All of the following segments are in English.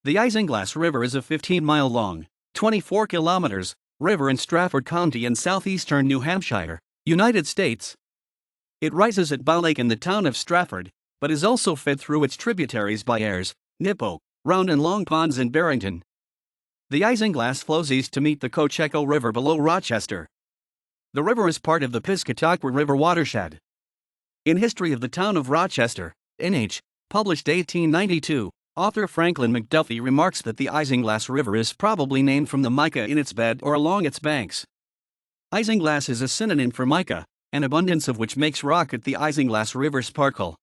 The Isinglass River is a 15-mile-long, 24 kilometers, river in Strafford County in southeastern New Hampshire, United States. It rises at Bow Lake in the town of Strafford, but is also fed through its tributaries by Ayers, Nippo, Round and Long Ponds in Barrington. The Isinglass flows east to meet the Cocheco River below Rochester. The river is part of the Piscataqua River watershed. In History of the Town of Rochester, N.H., published 1892, author Franklin McDuffie remarks that the Isinglass River is probably named from the mica in its bed or along its banks. Isinglass is a synonym for mica, an abundance of which makes rock at the Isinglass River sparkle.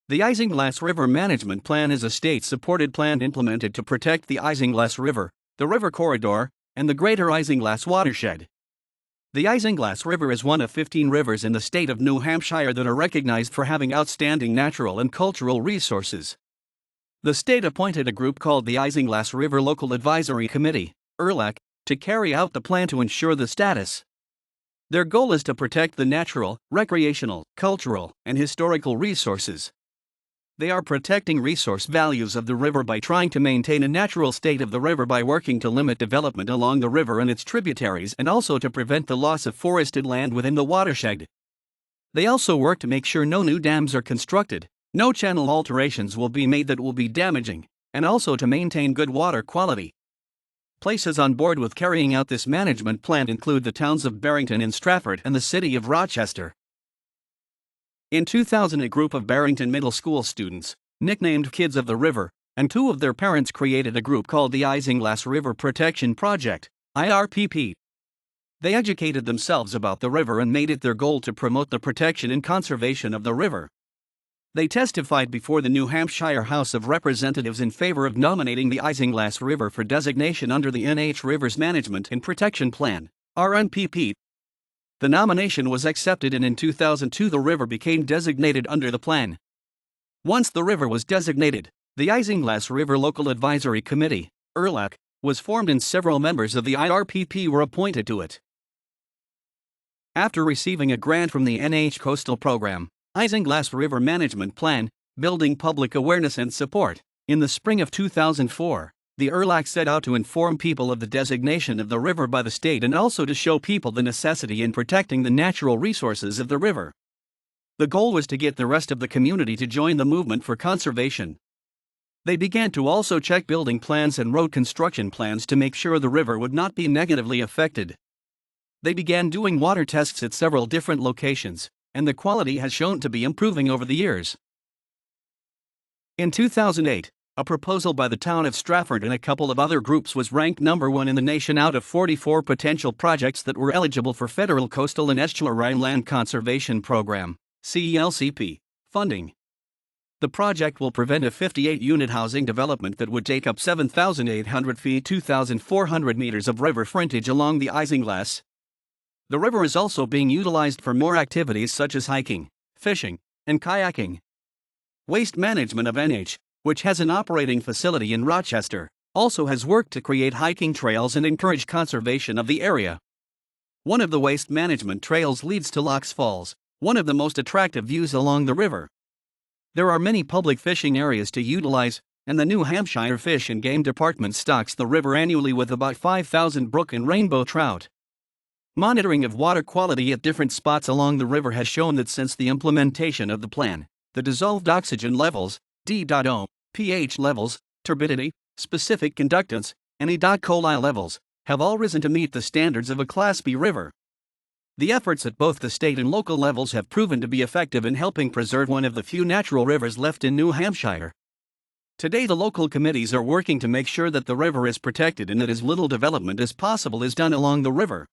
The Isinglass River Management Plan is a state-supported plan implemented to protect the Isinglass River, the river corridor, and the greater Isinglass watershed. The Isinglass River is one of 15 rivers in the state of New Hampshire that are recognized for having outstanding natural and cultural resources. The state appointed a group called the Isinglass River Local Advisory Committee, IRLAC, to carry out the plan to ensure the status. Their goal is to protect the natural, recreational, cultural, and historical resources. They are protecting resource values of the river by trying to maintain a natural state of the river by working to limit development along the river and its tributaries and also to prevent the loss of forested land within the watershed. They also work to make sure no new dams are constructed, no channel alterations will be made that will be damaging, and also to maintain good water quality. Places on board with carrying out this management plan include the towns of Barrington and Strafford and the city of Rochester. In 2000, a group of Barrington Middle School students, nicknamed Kids of the River, and two of their parents created a group called the Isinglass River Protection Project, IRPP. They educated themselves about the river and made it their goal to promote the protection and conservation of the river. They testified before the New Hampshire House of Representatives in favor of nominating the Isinglass River for designation under the NH Rivers Management and Protection Plan, RMPP. The nomination was accepted, and in 2002 the river became designated under the plan. Once the river was designated, the Isinglass River Local Advisory Committee, IRLAC, was formed and several members of the IRPP were appointed to it. After receiving a grant from the NH Coastal Program, Isinglass River Management Plan, Building Public Awareness and Support, in the spring of 2004, the IRLAC set out to inform people of the designation of the river by the state and also to show people the necessity in protecting the natural resources of the river. The goal was to get the rest of the community to join the movement for conservation. They began to also check building plans and road construction plans to make sure the river would not be negatively affected. They began doing water tests at several different locations, and the quality has shown to be improving over the years. In 2008, a proposal by the town of Strafford and a couple of other groups was ranked number 1 in the nation out of 44 potential projects that were eligible for Federal Coastal and Estuarine Land Conservation Program, CELCP, funding. The project will prevent a 58-unit housing development that would take up 7,800 feet 2,400 meters of river frontage along the Isinglass. The river is also being utilized for more activities such as hiking, fishing, and kayaking. Waste Management of NH, which has an operating facility in Rochester, also has worked to create hiking trails and encourage conservation of the area. One of the waste management trails leads to Locks Falls, one of the most attractive views along the river. There are many public fishing areas to utilize, and the New Hampshire Fish and Game Department stocks the river annually with about 5,000 brook and rainbow trout. Monitoring of water quality at different spots along the river has shown that since the implementation of the plan, the dissolved oxygen levels, D.O, pH levels, turbidity, specific conductance, and E. coli levels, have all risen to meet the standards of a Class B river. The efforts at both the state and local levels have proven to be effective in helping preserve one of the few natural rivers left in New Hampshire. Today the local committees are working to make sure that the river is protected and that as little development as possible is done along the river.